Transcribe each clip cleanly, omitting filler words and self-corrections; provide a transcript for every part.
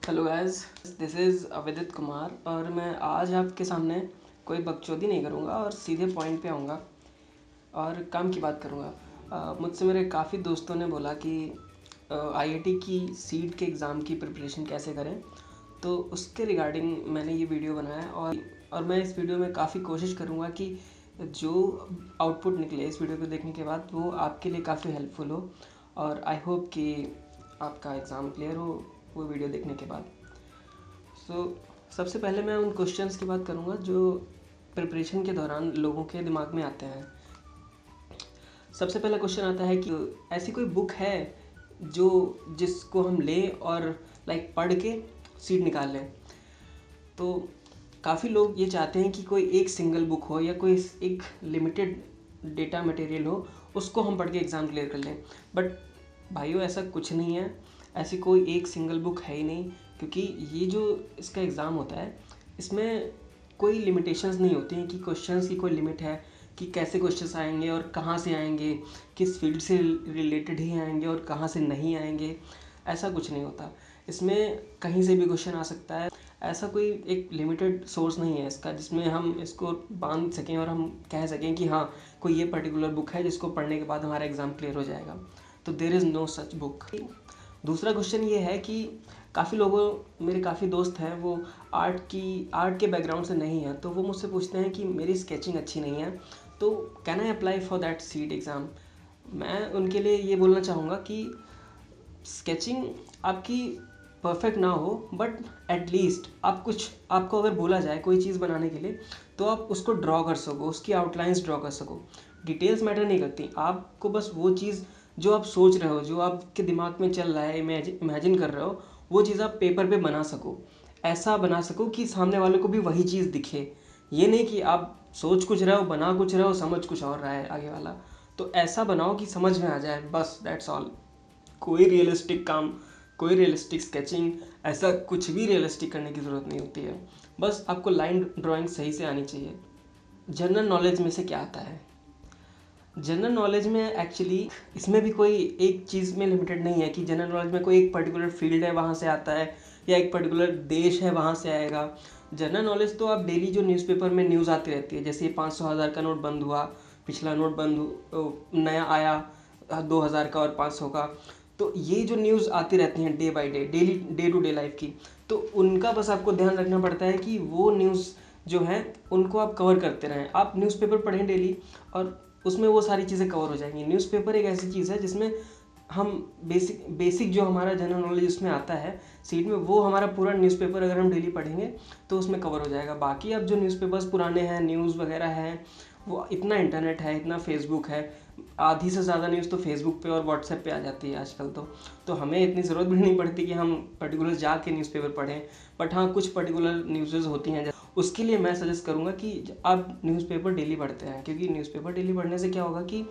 Hello guys, this is Avidit Kumar और मैं आज आपके सामने कोई बकचोदी नहीं करूँगा और सीधे पॉइंट पे आऊँगा और काम की बात करूँगा। मुझसे मेरे काफ़ी दोस्तों ने बोला कि आईआईटी की सीट के एग्ज़ाम की प्रिपरेशन कैसे करें, तो उसके रिगार्डिंग मैंने ये वीडियो बनाया और मैं इस वीडियो में काफ़ी कोशिश करूँगा कि जो आउटपुट निकले इस वीडियो को देखने के बाद वो आपके लिए काफ़ी हेल्पफुल हो और आई होप कि आपका एग्ज़ाम क्लियर हो वो वीडियो देखने के बाद। सबसे पहले मैं उन क्वेश्चंस की बात करूँगा जो प्रिपरेशन के दौरान लोगों के दिमाग में आते हैं। सबसे पहला क्वेश्चन आता है कि ऐसी कोई बुक है जिसको हम लें और पढ़ के सीट निकाल लें। तो काफ़ी लोग ये चाहते हैं कि कोई एक सिंगल बुक हो या कोई एक लिमिटेड डेटा मटेरियल हो, उसको हम पढ़ के एग्ज़ाम क्लियर कर लें। बट भाइयों, ऐसा कुछ नहीं है। ऐसी कोई एक सिंगल बुक है ही नहीं, क्योंकि ये जो इसका एग्ज़ाम होता है इसमें कोई लिमिटेशंस नहीं होती हैं कि क्वेश्चंस की कोई लिमिट है कि कैसे क्वेश्चंस आएंगे और कहाँ से आएंगे, किस फील्ड से रिलेटेड ही आएंगे और कहाँ से नहीं आएंगे। ऐसा कुछ नहीं होता। इसमें कहीं से भी क्वेश्चन आ सकता है। ऐसा कोई एक लिमिटेड सोर्स नहीं है इसका जिसमें हम इसको बांध सकें और हम कह सकें कि हाँ, कोई ये पर्टिकुलर बुक है जिसको पढ़ने के बाद हमारा एग्ज़ाम क्लियर हो जाएगा। तो there is no such book. दूसरा क्वेश्चन ये है कि मेरे काफ़ी दोस्त हैं वो आर्ट के बैकग्राउंड से नहीं है, तो वो मुझसे पूछते हैं कि मेरी स्केचिंग अच्छी नहीं है, तो can I apply for that seat exam. मैं उनके लिए ये बोलना चाहूँगा कि स्केचिंग आपकी परफेक्ट ना हो, बट एटलीस्ट आपको अगर बोला जाए कोई चीज़ बनाने के लिए तो आप उसको ड्रॉ कर सको, उसकी आउटलाइंस ड्रॉ कर सको। डिटेल्स मैटर नहीं करती, आपको बस वो चीज़ जो आप सोच रहे हो, जो आपके दिमाग में चल रहा है, इमेजिन कर रहे हो, वो चीज़ आप पेपर पे बना सको। ऐसा बना सको कि सामने वाले को भी वही चीज़ दिखे। ये नहीं कि आप सोच कुछ रहे हो, बना कुछ रहे हो, समझ कुछ और रहा है आगे वाला। तो ऐसा बनाओ कि समझ में आ जाए, बस दैट्स ऑल। कोई रियलिस्टिक काम, कोई रियलिस्टिक स्केचिंग, ऐसा कुछ भी रियलिस्टिक करने की ज़रूरत नहीं होती है। बस आपको लाइन ड्राइंग सही से आनी चाहिए। जनरल नॉलेज में से क्या आता है? जनरल नॉलेज में एक्चुअली इसमें भी कोई एक चीज़ में लिमिटेड नहीं है कि जनरल नॉलेज में कोई एक पर्टिकुलर फील्ड है वहाँ से आता है या एक पर्टिकुलर देश है वहाँ से आएगा। जनरल नॉलेज तो आप डेली जो न्यूज़पेपर में न्यूज़ आती रहती है, जैसे 500,000 का नोट बंद हुआ, पिछला नोट नया आया 2,000 का और 500 का। तो ये जो न्यूज़ आती रहती हैं day by day, daily day to day life की, तो उनका बस आपको ध्यान रखना पड़ता है कि वो न्यूज़ जो है उनको आप कवर करते रहें। आप न्यूज़पेपर पढ़ें डेली और उसमें वो सारी चीज़ें कवर हो जाएंगी। न्यूज़पेपर एक ऐसी चीज़ है जिसमें हम बेसिक जो हमारा जनरल नॉलेज उसमें आता है सीट में, वो हमारा पूरा न्यूज़पेपर अगर हम डेली पढ़ेंगे तो उसमें कवर हो जाएगा। बाकी अब जो न्यूज़पेपर्स पुराने हैं, न्यूज़ वगैरह हैं, वो इतना इंटरनेट है, इतना फेसबुक है, आधी से ज़्यादा न्यूज़ तो फेसबुक पे और व्हाट्सएप पे आ जाती है आजकल। तो हमें इतनी ज़रूरत भी नहीं पड़ती कि हम पर्टिकुलर जाके न्यूज़पेपर पढ़ें। बट हाँ, कुछ पर्टिकुलर न्यूज़ेज़ होती हैं, उसके लिए मैं सजेस्ट करूँगा कि आप न्यूज़पेपर डेली पढ़ते हैं, क्योंकि न्यूज़पेपर डेली पढ़ने से क्या होगा कि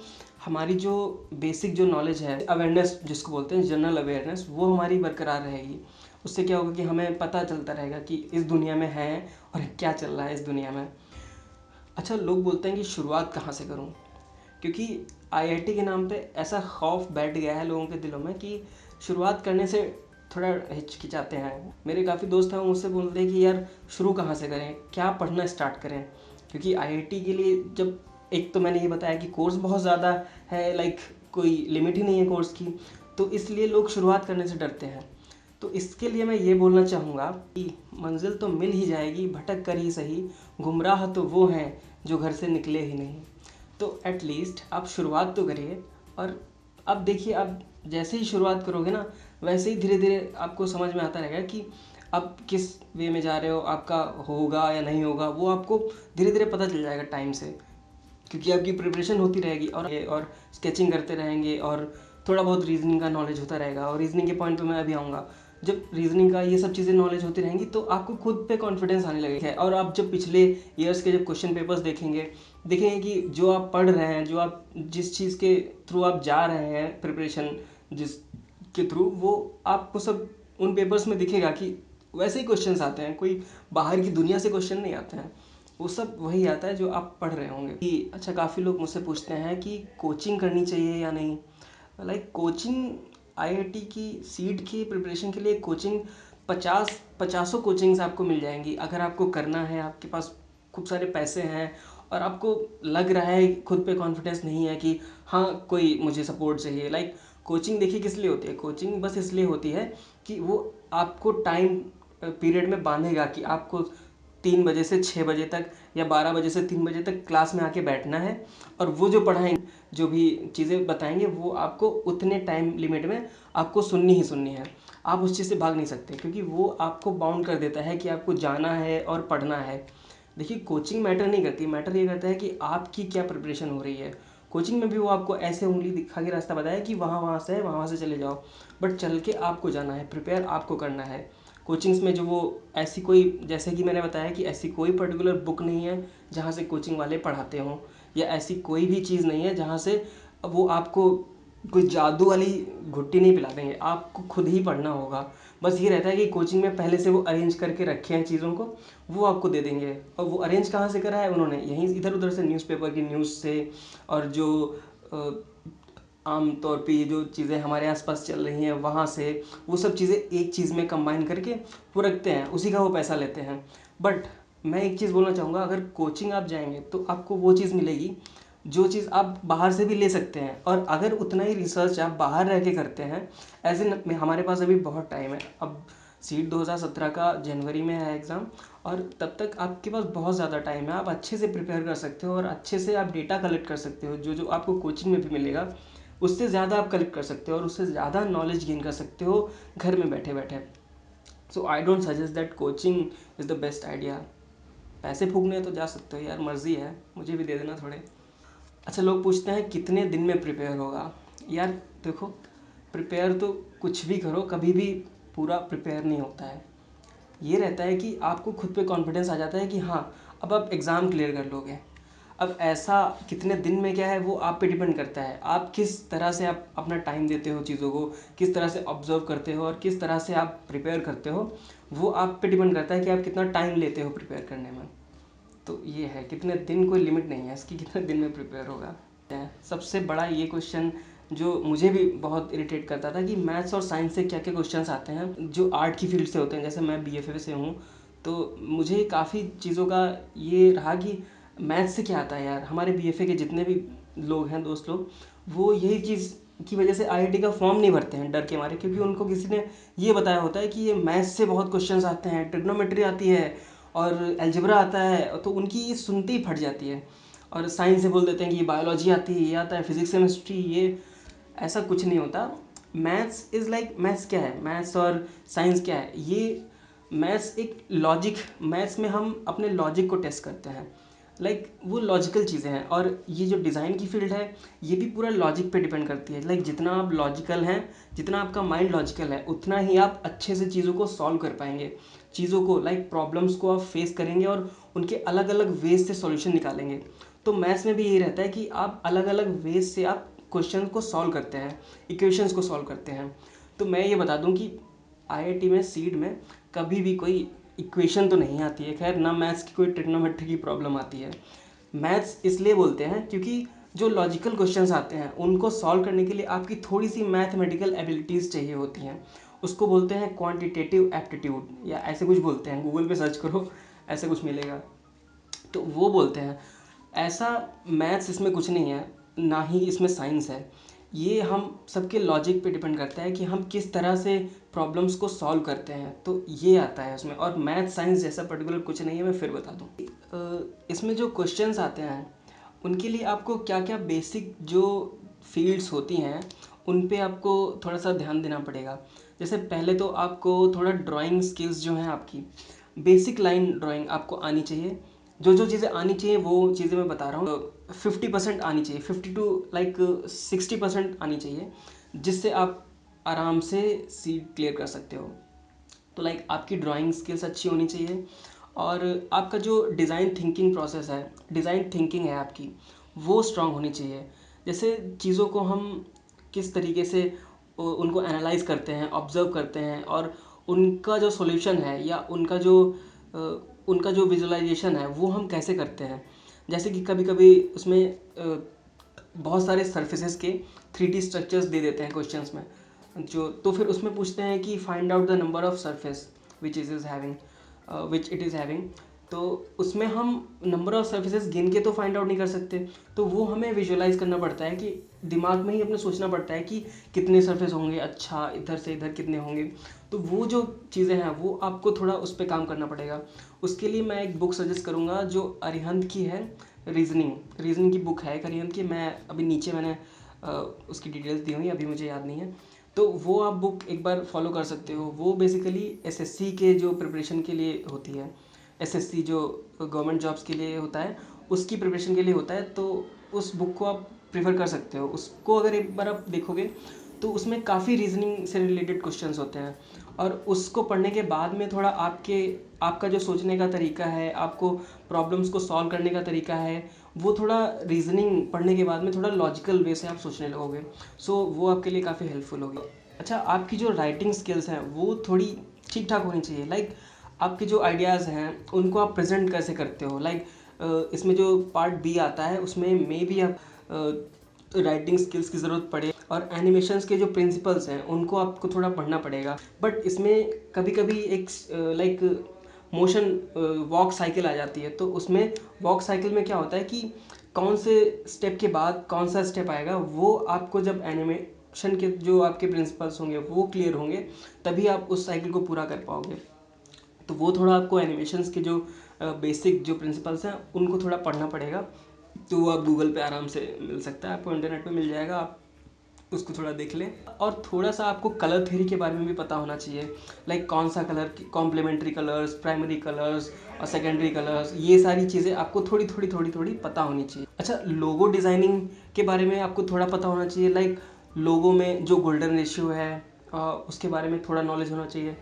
हमारी जो बेसिक जो नॉलेज है, अवेयरनेस जिसको बोलते हैं जनरल अवेयरनेस, वो हमारी बरकरार रहेगी। उससे क्या होगा कि हमें पता चलता रहेगा कि इस दुनिया में है और क्या चल रहा है इस दुनिया में। अच्छा, लोग बोलते हैं कि शुरुआत कहाँ से करूँ, क्योंकि आईआईटी के नाम पे ऐसा खौफ बैठ गया है लोगों के दिलों में कि शुरुआत करने से थोड़ा हिचकिचाते हैं। मेरे काफ़ी दोस्त हैं, वो मुझसे बोलते हैं कि यार शुरू कहाँ से करें, क्या पढ़ना स्टार्ट करें। क्योंकि आईआईटी के लिए जब एक तो मैंने ये बताया कि कोर्स बहुत ज़्यादा है, कोई लिमिट ही नहीं है कोर्स की, तो इसलिए लोग शुरुआत करने से डरते हैं। तो इसके लिए मैं ये बोलना चाहूँगा कि मंजिल तो मिल ही जाएगी, भटक कर ही सही, गुमराह तो वो हैं जो घर से निकले ही नहीं। तो एटलीस्ट आप शुरुआत तो करिए। और अब देखिए, आप जैसे ही शुरुआत करोगे ना, वैसे ही धीरे धीरे आपको समझ में आता रहेगा कि आप किस वे में जा रहे हो, आपका होगा या नहीं होगा, वो आपको धीरे धीरे पता चल जाएगा टाइम से, क्योंकि आपकी प्रिपरेशन होती रहेगी और स्केचिंग करते रहेंगे और थोड़ा बहुत रीजनिंग का नॉलेज होता रहेगा। और रीजनिंग के पॉइंट पे मैं अभी आऊँगा। जब रीजनिंग का ये सब चीज़ें नॉलेज होती रहेंगी तो आपको खुद पे कॉन्फिडेंस आने लगेगा। और आप जब पिछले ईयर्स के जब क्वेश्चन पेपर्स देखेंगे कि जो आप पढ़ रहे हैं, जिस चीज़ के थ्रू आप जा रहे हैं, प्रिपरेशन जिस के थ्रू, वो आपको सब उन पेपर्स में दिखेगा कि वैसे ही क्वेश्चंस आते हैं, कोई बाहर की दुनिया से क्वेश्चन नहीं आते हैं, वो सब वही आता है जो आप पढ़ रहे होंगे। कि अच्छा, काफ़ी लोग मुझसे पूछते हैं कि कोचिंग करनी चाहिए या नहीं। कोचिंग, आईआईटी की सीट की प्रिपरेशन के लिए कोचिंग पचासों कोचिंग्स आपको मिल जाएंगी। अगर आपको करना है, आपके पास खूब सारे पैसे हैं और आपको लग रहा है खुद पे कॉन्फिडेंस नहीं है कि हाँ कोई मुझे सपोर्ट चाहिए। लाइक कोचिंग देखिए किस लिए होती है, कोचिंग बस इसलिए होती है कि वो आपको टाइम पीरियड में बांधेगा कि आपको 3 बजे से 6 बजे तक या 12 बजे से 3 बजे तक क्लास में आके बैठना है, और वो जो पढ़ाएंगे, जो भी चीज़ें बताएंगे, वो आपको उतने टाइम लिमिट में आपको सुननी ही सुननी है। आप उस चीज़ से भाग नहीं सकते, क्योंकि वो आपको बाउंड कर देता है कि आपको जाना है और पढ़ना है। देखिए कोचिंग मैटर नहीं करती, मैटर ये करता है कि आपकी क्या प्रिपरेशन हो रही है। कोचिंग में भी वो आपको ऐसे उंगली दिखा के रास्ता बताया कि वहाँ से है, वहाँ से चले जाओ, बट चल के आपको जाना है, प्रिपेयर आपको करना है। कोचिंग्स में जो वो ऐसी कोई, जैसे कि मैंने बताया कि ऐसी कोई पर्टिकुलर बुक नहीं है जहाँ से कोचिंग वाले पढ़ाते हों, या ऐसी कोई भी चीज़ नहीं है जहाँ से वो आपको कोई जादू वाली घुट्टी नहीं पिला देंगे, आपको खुद ही पढ़ना होगा। बस ये रहता है कि कोचिंग में पहले से वो अरेंज करके रखे हैं चीज़ों को, वो आपको दे देंगे। और वो अरेंज कहाँ से करा है उन्होंने, यहीं इधर उधर से न्यूज़पेपर की न्यूज़ से, और जो आम तौर पे ये जो चीज़ें हमारे आसपास चल रही हैं वहाँ से, वो सब चीज़ें एक चीज़ में कंबाइन करके वो रखते हैं, उसी का वो पैसा लेते हैं। बट मैं एक चीज़ बोलना चाहूँगा, अगर कोचिंग आप जाएंगे तो आपको वो चीज़ मिलेगी जो चीज़ आप बाहर से भी ले सकते हैं। और अगर उतना ही रिसर्च आप बाहर रह के करते हैं, एज इन हमारे पास अभी बहुत टाइम है, अब सीट 2017 का जनवरी में है एग्ज़ाम, और तब तक आपके पास बहुत ज़्यादा टाइम है। आप अच्छे से प्रिपेयर कर सकते हो और अच्छे से आप डेटा कलेक्ट कर सकते हो, जो जो आपको कोचिंग में भी मिलेगा उससे ज़्यादा आप कलेक्ट कर सकते हो और उससे ज़्यादा नॉलेज गेन कर सकते हो घर में बैठे बैठे। So I don't suggest that coaching is the best idea. पैसे फूकने तो जा सकते हो यार, मर्ज़ी है, मुझे भी दे देना थोड़े। अच्छा, लोग पूछते हैं कितने दिन में प्रिपेयर होगा। यार देखो, प्रिपेयर तो कुछ भी करो, कभी भी पूरा प्रिपेयर नहीं होता है। ये रहता है कि आपको खुद पे कॉन्फिडेंस आ जाता है कि हाँ अब आप एग्ज़ाम क्लियर कर लोगे। अब ऐसा कितने दिन में क्या है वो आप पे डिपेंड करता है, आप किस तरह से आप अपना टाइम देते हो चीज़ों को, किस तरह से ऑब्जर्व करते हो और किस तरह से आप प्रिपेयर करते हो, वो आप पे डिपेंड करता है कि आप कितना टाइम लेते हो प्रिपेयर करने में। तो ये है, कितने दिन कोई लिमिट नहीं है इसकी, कितने दिन में प्रिपेयर होगा। सबसे बड़ा ये क्वेश्चन जो मुझे भी बहुत इरिटेट करता था कि मैथ्स और साइंस से क्या क्या क्वेश्चंस आते हैं जो आर्ट की फील्ड से होते हैं। जैसे मैं बीएफए से हूँ, तो मुझे काफ़ी चीज़ों का ये रहा कि मैथ्स से क्या आता है यार। हमारे बीएफए के जितने भी लोग हैं, दोस्त लोग, वो यही चीज़ की वजह से आईआईटी का फॉर्म नहीं भरते हैं डर के मारे, क्योंकि उनको किसी ने ये बताया होता है कि ये मैथ्स से बहुत क्वेश्चंस आते हैं, ट्रिग्नोमेट्री आती है और अलजेब्रा आता है, तो उनकी ये सुनते ही फट जाती है। और साइंस से बोल देते हैं कि ये बायोलॉजी आती है, ये आता है, फिजिक्स केमिस्ट्री, ये ऐसा कुछ नहीं होता। मैथ्स इज़ लाइक, मैथ्स क्या है, मैथ्स और साइंस क्या है, ये मैथ्स एक लॉजिक, मैथ्स में हम अपने लॉजिक को टेस्ट करते हैं। वो लॉजिकल चीज़ें हैं। और ये जो डिज़ाइन की फील्ड है, ये भी पूरा लॉजिक पे डिपेंड करती है। जितना आप लॉजिकल हैं, जितना आपका माइंड लॉजिकल है, उतना ही आप अच्छे से चीज़ों को सॉल्व कर पाएंगे। चीज़ों को, प्रॉब्लम्स को आप फेस करेंगे और उनके अलग अलग वेज से सॉल्यूशन निकालेंगे। तो मैथ्स में भी यही रहता है कि आप अलग अलग वेज से आप क्वेश्चन को सॉल्व करते हैं, इक्वेशंस को सॉल्व करते हैं। तो मैं ये बता दूं कि आईआईटी में, सीड में कभी भी कोई इक्वेशन तो नहीं आती है, खैर ना मैथ्स की कोई ट्रिग्नोमेट्री की प्रॉब्लम आती है। मैथ्स इसलिए बोलते हैं क्योंकि जो लॉजिकल क्वेश्चंस आते हैं उनको सॉल्व करने के लिए आपकी थोड़ी सी मैथमेटिकल एबिलिटीज़ चाहिए होती हैं। उसको बोलते हैं क्वांटिटेटिव एप्टीट्यूड, या ऐसे कुछ बोलते हैं, गूगल पे सर्च करो ऐसे कुछ मिलेगा। तो वो बोलते हैं, ऐसा मैथ्स इसमें कुछ नहीं है, ना ही इसमें साइंस है। ये हम सबके लॉजिक पे डिपेंड करता है कि हम किस तरह से प्रॉब्लम्स को सॉल्व करते हैं, तो ये आता है उसमें। और मैथ साइंस जैसा पर्टिकुलर कुछ नहीं है। मैं फिर बता दूँ, इसमें जो क्वेश्चंस आते हैं उनके लिए आपको क्या क्या बेसिक जो फील्ड्स होती हैं उन पे आपको थोड़ा सा ध्यान देना पड़ेगा। जैसे पहले तो आपको थोड़ा ड्राइंग स्किल्स जो हैं आपकी, बेसिक लाइन ड्राइंग आपको आनी चाहिए। जो जो चीज़ें आनी चाहिए वो चीज़ें मैं बता रहा हूँ। 50% आनी चाहिए, 50 टू 60% आनी चाहिए, जिससे आप आराम से सीट क्लियर कर सकते हो। तो आपकी ड्राइंग स्किल्स अच्छी होनी चाहिए, और आपका जो डिज़ाइन थिंकिंग प्रोसेस है, डिज़ाइन थिंकिंग है आपकी, वो स्ट्रांग होनी चाहिए। जैसे चीज़ों को हम किस तरीके से उनको एनालाइज करते हैं, ऑब्ज़र्व करते हैं, और उनका जो सॉल्यूशन है या उनका जो विजुअलाइजेशन है वो हम कैसे करते हैं। जैसे कि कभी कभी उसमें बहुत सारे सरफेसेस के 3D स्ट्रक्चर्स दे देते हैं क्वेश्चंस में, जो तो फिर उसमें पूछते हैं कि find out the number of surface which it is having. तो उसमें हम नंबर ऑफ सर्फेसेस गिन के तो फाइंड आउट नहीं कर सकते, तो वो हमें विजुअलाइज करना पड़ता है कि दिमाग में ही अपने सोचना पड़ता है कि कितने सरफेस होंगे, अच्छा इधर से इधर कितने होंगे। तो वो जो चीज़ें हैं वो आपको थोड़ा उस पर काम करना पड़ेगा। उसके लिए मैं एक बुक सजेस्ट करूँगा जो अरिहंत की है, रीजनिंग की बुक है एक अरिहंत की। मैं अभी नीचे मैंने उसकी डिटेल्स दी हुई, अभी मुझे याद नहीं है। तो वो आप बुक एक बार फॉलो कर सकते हो। वो बेसिकली एसएससी के जो प्रिपरेशन के लिए होती है, एसएससी जो गवर्नमेंट जॉब्स के लिए होता है उसकी प्रिपरेशन के लिए होता है। तो उस बुक को आप प्रेफर कर सकते हो। उसको अगर एक बार आप देखोगे तो उसमें काफ़ी रीजनिंग से रिलेटेड क्वेश्चंस होते हैं, और उसको पढ़ने के बाद में थोड़ा आपका जो सोचने का तरीका है, आपको प्रॉब्लम्स को सॉल्व करने का तरीका है, वो थोड़ा रीजनिंग पढ़ने के बाद में थोड़ा लॉजिकल वे से आप सोचने लगोगे। सो वो आपके लिए काफ़ी हेल्पफुल होगी। अच्छा, आपकी जो राइटिंग स्किल्स हैं वो थोड़ी ठीक ठाक होनी चाहिए। लाइक आपके जो आइडियाज़ हैं उनको आप प्रेजेंट कैसे करते हो। लाइक इसमें जो पार्ट बी आता है उसमें मे बी आप राइटिंग स्किल्स की ज़रूरत पड़े, और एनिमेशंस के जो प्रिंसिपल्स हैं उनको आपको थोड़ा पढ़ना पड़ेगा। बट इसमें कभी कभी एक लाइक मोशन वॉक साइकिल आ जाती है। तो उसमें वॉक साइकिल में क्या होता है कि कौन से स्टेप के बाद कौन सा स्टेप आएगा, वो आपको जब एनिमेशन के जो आपके प्रिंसिपल्स होंगे वो क्लियर होंगे तभी आप उस साइकिल को पूरा कर पाओगे। तो वो थोड़ा आपको एनिमेशंस के जो बेसिक जो प्रिंसिपल्स हैं उनको थोड़ा पढ़ना पड़ेगा। तो वो आप गूगल पे आराम से मिल सकता है, आपको इंटरनेट पे मिल जाएगा, आप उसको थोड़ा देख लें। और थोड़ा सा आपको कलर थ्योरी के बारे में भी पता होना चाहिए। लाइक कौन सा colour, complementary colours, primary colours और सेकेंडरी कलर्स, ये सारी चीज़ें आपको थोड़ी पता होनी चाहिए। अच्छा, लोगो डिज़ाइनिंग के बारे में आपको थोड़ा पता होना चाहिए। लाइक लोगो में जो गोल्डन रेशियो है उसके बारे में थोड़ा नॉलेज होना चाहिए।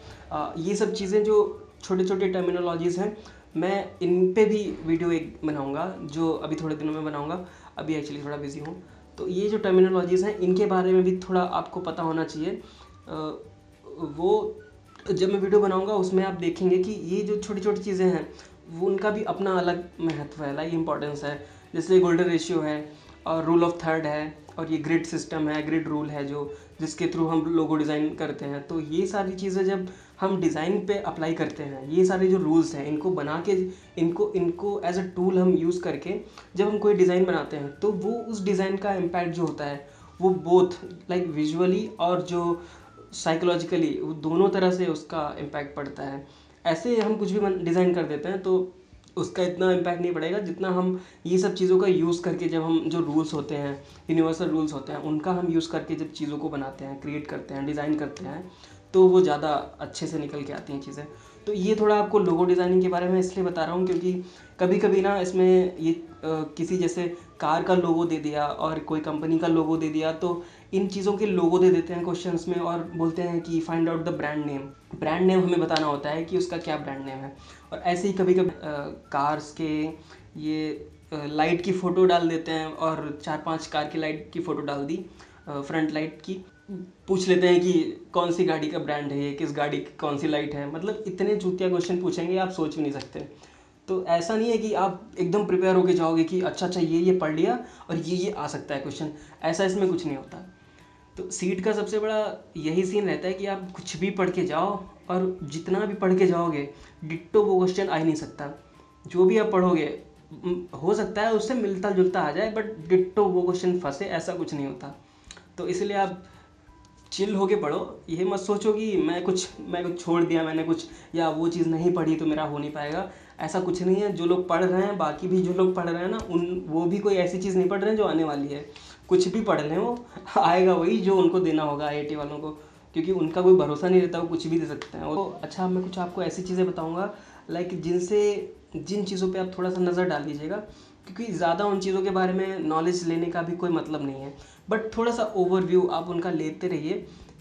ये सब चीज़ें जो छोटे छोटे टर्मिनोलॉजीज़ हैं, मैं इन पे भी वीडियो एक बनाऊंगा जो अभी थोड़े दिनों में बनाऊंगा। अभी एक्चुअली थोड़ा बिजी हूँ। तो ये जो टर्मिनोलॉजीज़ हैं इनके बारे में भी थोड़ा आपको पता होना चाहिए। वो जब मैं वीडियो बनाऊंगा उसमें आप देखेंगे कि ये जो छोटी छोटी चीज़ें हैं वो उनका भी अपना अलग महत्व है, लाइक इंपॉर्टेंस है। जैसे गोल्डन रेशियो है और रूल ऑफ थर्ड है, और ये ग्रिड सिस्टम है, ग्रिड रूल है जो जिसके थ्रू हम लोगो डिज़ाइन करते हैं। तो ये सारी चीज़ें जब हम डिज़ाइन पे अप्लाई करते हैं, ये सारे जो रूल्स हैं इनको बना के इनको एज अ टूल हम यूज़ करके जब हम कोई डिज़ाइन बनाते हैं तो वो उस डिज़ाइन का इम्पैक्ट जो होता है वो बोथ लाइक विजुअली और जो साइकोलॉजिकली, वो दोनों तरह से उसका इम्पैक्ट पड़ता है। ऐसे हम कुछ भी डिज़ाइन कर देते हैं तो उसका इतना इम्पैक्ट नहीं पड़ेगा जितना हम ये सब चीज़ों का यूज़ करके, जब हम जो रूल्स होते हैं, यूनिवर्सल रूल्स होते हैं, उनका हम यूज़ करके जब चीज़ों को बनाते हैं, क्रिएट करते हैं, डिज़ाइन करते हैं, तो वो ज़्यादा अच्छे से निकल के आती हैं चीज़ें। तो ये थोड़ा आपको लोगो डिज़ाइनिंग के बारे में इसलिए बता रहा हूँ क्योंकि कभी कभी ना इसमें ये किसी जैसे कार का लोगो दे दिया और कोई कंपनी का लोगो दे दिया, तो इन चीज़ों के लोगो दे देते हैं क्वेश्चंस में और बोलते हैं कि find out the brand name. Brand name हमें बताना होता है कि उसका क्या ब्रांड नेम है। और ऐसे ही कभी कभी कार्स के ये लाइट की फ़ोटो डाल देते हैं और 4-5 कार की लाइट की फ़ोटो डाल दी, फ्रंट लाइट की, पूछ लेते हैं कि कौन सी गाड़ी का ब्रांड है ये, किस गाड़ी की कौन सी लाइट है। मतलब इतने चूतिया क्वेश्चन पूछेंगे आप सोच भी नहीं सकते। तो ऐसा नहीं है कि आप एकदम प्रिपेयर होके जाओगे कि अच्छा ये पढ़ लिया और ये आ सकता है क्वेश्चन, ऐसा इसमें कुछ नहीं होता। तो सीट का सबसे बड़ा यही सीन रहता है कि आप कुछ भी पढ़ के जाओ और जितना भी पढ़ के जाओगे डिट्टो वो क्वेश्चन आ ही नहीं सकता। जो भी आप पढ़ोगे हो सकता है उससे मिलता जुलता आ जाए, बट डिट्टो वो क्वेश्चन फंसे, ऐसा कुछ नहीं होता। तो इसलिए आप चिल होके पढ़ो। ये मत सोचो कि मैं कुछ छोड़ दिया मैंने कुछ, या वो चीज़ नहीं पढ़ी तो मेरा हो नहीं पाएगा। ऐसा कुछ नहीं है। जो लोग पढ़ रहे हैं, बाकी भी जो लोग पढ़ रहे हैं ना, वो भी कोई ऐसी चीज़ नहीं पढ़ रहे हैं जो आने वाली है। कुछ भी पढ़ लें वो आएगा वही जो उनको देना होगा आईआईटी वालों को, क्योंकि उनका कोई भरोसा नहीं रहता, वो कुछ भी दे सकते हैं। तो अच्छा, मैं कुछ आपको ऐसी चीज़ें बताऊँगा लाइक जिन चीज़ों पर आप थोड़ा सा नज़र डाल लीजिएगा, क्योंकि ज़्यादा उन चीज़ों के बारे में नॉलेज लेने का भी कोई मतलब नहीं है, बट थोड़ा सा ओवरव्यू आप उनका लेते रहिए,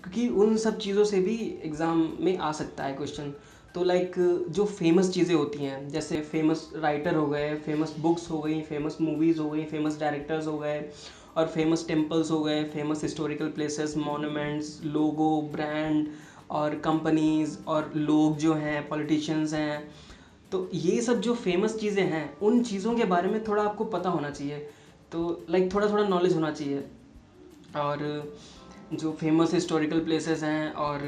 क्योंकि उन सब चीज़ों से भी एग्ज़ाम में आ सकता है क्वेश्चन। तो लाइक जो फेमस चीज़ें होती हैं, जैसे फेमस राइटर हो गए, फेमस बुक्स हो गई, फेमस मूवीज़ हो गई, फेमस डायरेक्टर्स हो गए, और फेमस टेम्पल्स हो गए, फेमस हिस्टोरिकल प्लेसेस, मॉन्यूमेंट्स, लोगो, ब्रांड और कंपनीज़ और लोग जो हैं, पॉलिटिशियंस हैं। तो ये सब जो फेमस चीज़ें हैं उन चीज़ों के बारे में थोड़ा आपको पता होना चाहिए। तो लाइक थोड़ा थोड़ा नॉलेज होना चाहिए। और जो फेमस हिस्टोरिकल प्लेसेस हैं, और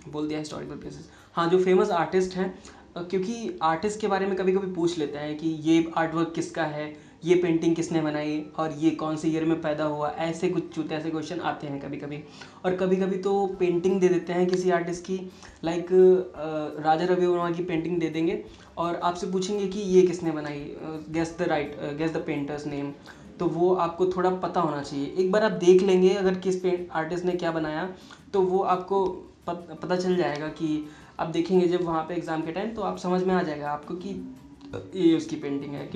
बोल दिया हिस्टोरिकल प्लेसेस, हाँ जो फेमस आर्टिस्ट हैं, क्योंकि आर्टिस्ट के बारे में कभी कभी पूछ लेते हैं कि ये आर्ट वर्क किसका है, ये पेंटिंग किसने बनाई, और ये कौन से ईयर में पैदा हुआ, ऐसे कुछ चूते ऐसे क्वेश्चन आते हैं कभी कभी। और कभी कभी तो पेंटिंग दे देते हैं किसी आर्टिस्ट की, लाइक राजा रवि वर्मा की पेंटिंग दे देंगे और आपसे पूछेंगे कि ये किसने बनाई, गेस द पेंटर्स नेम। तो वो आपको थोड़ा पता होना चाहिए, एक बार आप देख लेंगे अगर किस आर्टिस्ट ने क्या बनाया, तो वो आपको पता चल जाएगा कि आप देखेंगे जब वहाँ पे एग्ज़ाम के टाइम, तो आप समझ में आ जाएगा आपको कि ये उसकी पेंटिंग है।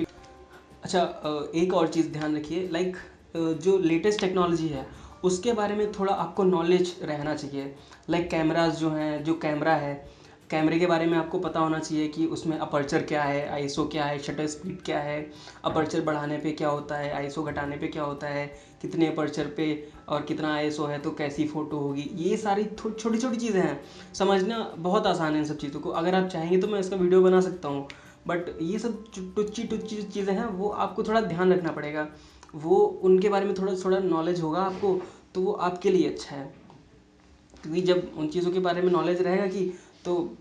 अच्छा, एक और चीज़ ध्यान रखिए, लाइक जो लेटेस्ट टेक्नोलॉजी है उसके बारे में थोड़ा आपको नॉलेज रहना चाहिए। लाइक कैमराज जो हैं, जो कैमरा है, कैमरे के बारे में आपको पता होना चाहिए कि उसमें अपर्चर क्या है, आईएसओ क्या है, शटर स्पीड क्या है, अपर्चर बढ़ाने पे क्या होता है, आईएसओ घटाने पे क्या होता है, कितने अपर्चर पे और कितना आईएसओ है तो कैसी फ़ोटो होगी। ये सारी छोटी छोटी चीज़ें हैं, समझना बहुत आसान है इन सब चीज़ों को। अगर आप चाहेंगे तो मैं इसका वीडियो बना सकता हूँ, बट ये सब टुच्ची टुच्ची चीज़ें हैं, वो आपको थोड़ा ध्यान रखना पड़ेगा। वो उनके बारे में थोड़ा थोड़ा नॉलेज होगा आपको, तो वो आपके लिए अच्छा है, क्योंकि जब उन चीज़ों के बारे में नॉलेज रहेगा कि, तो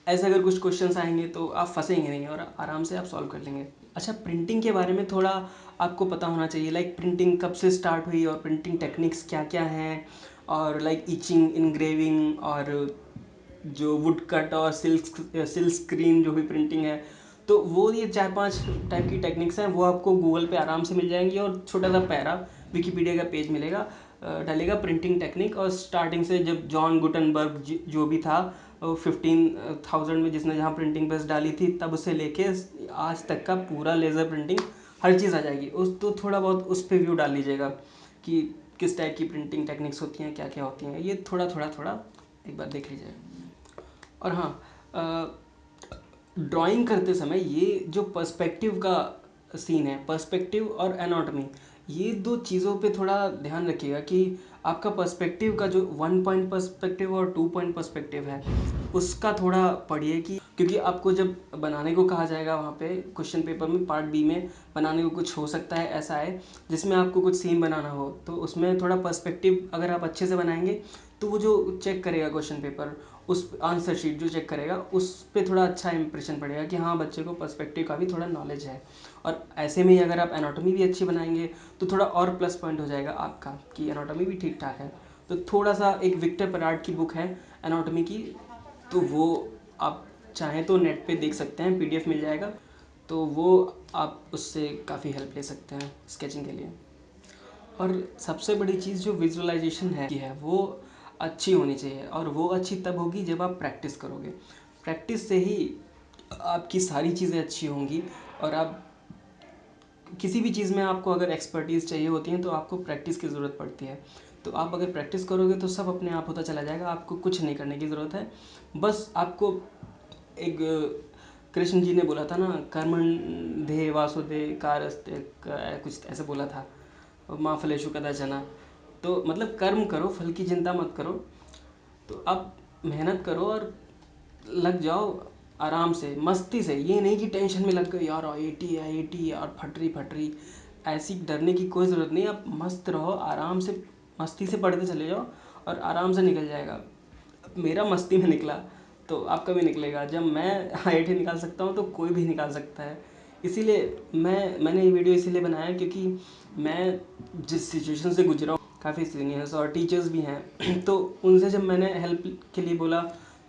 ऐसे अगर कुछ क्वेश्चंस आएंगे तो आप फंसेंगे नहीं और आराम से आप सॉल्व कर लेंगे। अच्छा, प्रिंटिंग के बारे में थोड़ा आपको पता होना चाहिए, लाइक प्रिंटिंग कब से स्टार्ट हुई और प्रिंटिंग टेक्निक्स क्या क्या हैं, और लाइक इचिंग, इनग्रेविंग, और जो वुड कट और सिल्क स्क्रीन जो भी प्रिंटिंग है, तो वो ये 4-5 टाइप की टेक्निक्स हैं, वो आपको गूगल पे आराम से मिल जाएंगी। और छोटा सा पैरा विकीपीडिया का पेज मिलेगा, डालेगा प्रिंटिंग टेक्निक, और स्टार्टिंग से जब जॉन गुटनबर्ग जो भी था 15,000 में जिसने जहाँ प्रिंटिंग प्रेस डाली थी, तब से लेके आज तक का पूरा लेज़र प्रिंटिंग हर चीज़ आ जाएगी उस, तो थोड़ा बहुत उस पर व्यू डाल लीजिएगा कि किस टाइप की प्रिंटिंग टेक्निक्स होती हैं, क्या क्या होती हैं, ये थोड़ा थोड़ा थोड़ा एक बार देख लीजिए। और हाँ, ड्राइंग करते समय ये जो पर्सपेक्टिव का सीन है, पर्सपेक्टिव और एनाटॉमी, ये दो चीज़ों पे थोड़ा ध्यान रखिएगा कि आपका पर्सपेक्टिव का जो 1 पॉइंट पर्सपेक्टिव और 2 पॉइंट पर्सपेक्टिव है उसका थोड़ा पढ़िए, कि क्योंकि आपको जब बनाने को कहा जाएगा वहाँ पे क्वेश्चन पेपर में पार्ट बी में, बनाने को कुछ हो सकता है ऐसा है जिसमें आपको कुछ सीन बनाना हो, तो उसमें थोड़ा पर्सपेक्टिव अगर आप अच्छे से बनाएंगे तो वो जो चेक करेगा क्वेश्चन पेपर, उस आंसर शीट जो चेक करेगा उस पर थोड़ा अच्छा इंप्रेशन पड़ेगा कि हाँ बच्चे को पर्सपेक्टिव का भी थोड़ा नॉलेज है। और ऐसे में ही अगर आप एनाटॉमी भी अच्छी बनाएंगे तो थोड़ा और प्लस पॉइंट हो जाएगा आपका कि एनाटॉमी भी ठीक ठाक है। तो थोड़ा सा एक विक्टर पराड की बुक है एनाटॉमी की, तो वो आप चाहें तो नेट पे देख सकते हैं, पीडीएफ मिल जाएगा, तो वो आप उससे काफ़ी हेल्प ले सकते हैं स्केचिंग के लिए। और सबसे बड़ी चीज़ जो विजुअलाइजेशन है की है वो अच्छी होनी चाहिए, और वो अच्छी तब होगी जब आप प्रैक्टिस करोगे। प्रैक्टिस से ही आपकी सारी चीज़ें अच्छी होंगी। और आप किसी भी चीज़ में आपको अगर एक्सपर्टीज़ चाहिए होती है तो आपको प्रैक्टिस की ज़रूरत पड़ती है। तो आप अगर प्रैक्टिस करोगे तो सब अपने आप होता चला जाएगा, आपको कुछ नहीं करने की ज़रूरत है। बस आपको एक कृष्ण जी ने बोला था ना, कर्मण्येवाधिकारस्ते वासुदेव कुछ ऐसे बोला था, माँ फलेषु कदाचन। तो मतलब कर्म करो, फल की चिंता मत करो। तो आप मेहनत करो और लग जाओ आराम से, मस्ती से, ये नहीं कि टेंशन में लग गए यार आईआईटी यार फट रही, ऐसी डरने की कोई ज़रूरत नहीं। आप मस्त रहो, आराम से मस्ती से पढ़ते चले जाओ और आराम से निकल जाएगा। मेरा मस्ती में निकला तो आपका भी निकलेगा। जब मैं आईआईटी निकाल सकता हूँ तो कोई भी निकाल सकता है। इसीलिए मैंने ये वीडियो इसीलिए बनाया क्योंकि मैं जिस सिचुएशन से गुजरा हूँ, काफ़ी सीनियर्स और टीचर्स भी हैं तो उनसे जब मैंने हेल्प के लिए बोला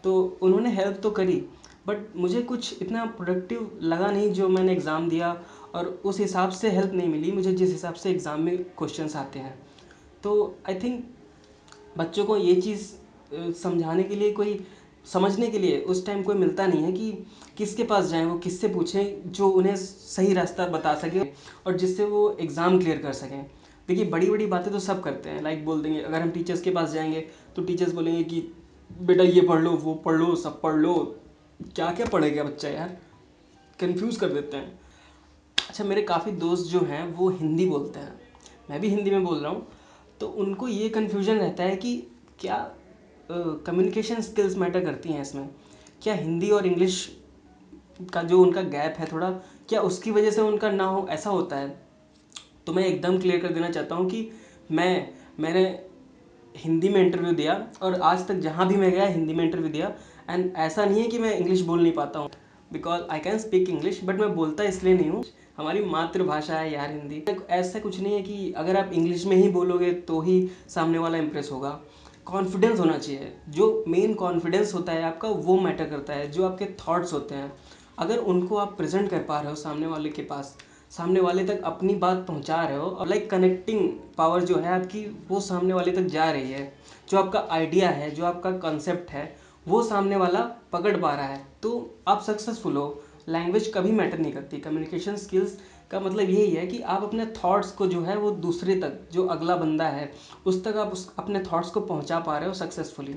तो उन्होंने हेल्प तो करी, बट मुझे कुछ इतना प्रोडक्टिव लगा नहीं जो मैंने एग्ज़ाम दिया, और उस हिसाब से हेल्प नहीं मिली मुझे जिस हिसाब से एग्ज़ाम में क्वेश्चंस आते हैं। तो आई थिंक बच्चों को ये चीज़ समझाने के लिए, कोई समझने के लिए उस टाइम कोई मिलता नहीं है कि किसके पास जाएं, वो किससे पूछें जो उन्हें सही रास्ता बता सके और जिससे वो एग्ज़ाम क्लियर कर सकें। देखिए बड़ी बड़ी बातें तो सब करते हैं, लाइक बोल देंगे, अगर हम टीचर्स के पास जाएंगे तो टीचर्स बोलेंगे कि बेटा ये पढ़ लो, वो पढ़ लो, सब पढ़ लो। क्या क्या पढ़ेगा बच्चा यार, कंफ्यूज कर देते हैं। अच्छा, मेरे काफ़ी दोस्त जो हैं वो हिंदी बोलते हैं, मैं भी हिंदी में बोल रहा हूँ, तो उनको ये कन्फ्यूजन रहता है कि क्या कम्युनिकेशन स्किल्स मैटर करती हैं इसमें, क्या हिंदी और इंग्लिश का जो उनका गैप है थोड़ा, क्या उसकी वजह से उनका ना हो, ऐसा होता है। तो मैं एकदम क्लियर कर देना चाहता हूँ कि मैंने हिंदी में इंटरव्यू दिया और आज तक जहाँ भी मैं गया हिंदी में इंटरव्यू दिया। एंड ऐसा नहीं है कि मैं इंग्लिश बोल नहीं पाता हूँ, because I can speak English, but मैं बोलता इसलिए नहीं हूँ। हमारी मातृभाषा है यार हिंदी। ऐसा कुछ नहीं है कि अगर आप इंग्लिश में ही बोलोगे तो ही सामने वाला इम्प्रेस होगा। कॉन्फिडेंस होना चाहिए। जो मेन कॉन्फिडेंस होता है आपका, वो मैटर करता है। जो आपके थॉट्स होते हैं, अगर उनको आप प्रेजेंट कर पा रहे हो सामने वाले के पास, सामने वाले तक अपनी बात पहुंचा रहे हो, और लाइक कनेक्टिंग पावर जो है आपकी, वो सामने वाले तक जा रही है। जो आपका आइडिया है, जो आपका कंसेप्ट है, वो सामने वाला पकड़ पा रहा है, तो आप सक्सेसफुल हो। लैंग्वेज कभी मैटर नहीं करती। कम्युनिकेशन स्किल्स का मतलब यही है कि आप अपने थॉट्स को जो है वो दूसरे तक, जो अगला बंदा है उस तक आप अपने थॉट्स को पहुंचा पा रहे हो सक्सेसफुली,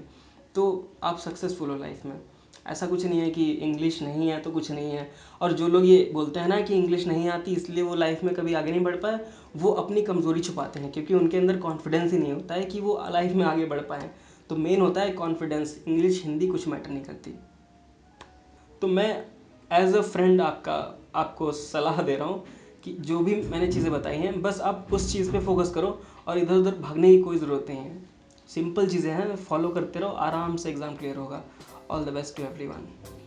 तो आप सक्सेसफुल हो लाइफ में। ऐसा कुछ नहीं है कि इंग्लिश नहीं है तो कुछ नहीं है। और जो लोग ये बोलते हैं ना कि इंग्लिश नहीं आती इसलिए वो लाइफ में कभी आगे नहीं बढ़ पाए, वो अपनी कमज़ोरी छुपाते हैं, क्योंकि उनके अंदर कॉन्फिडेंस ही नहीं होता है कि वो लाइफ में आगे बढ़ पाएँ। तो मेन होता है कॉन्फिडेंस। इंग्लिश हिंदी कुछ मैटर नहीं करती। तो मैं एज अ फ्रेंड आपको सलाह दे रहा हूँ कि जो भी मैंने चीज़ें बताई हैं, बस आप उस चीज़ पे फोकस करो और इधर उधर भागने की कोई ज़रूरत नहीं है। सिंपल चीज़ें हैं, फॉलो करते रहो, आराम से एग्ज़ाम क्लियर होगा। All the best to everyone.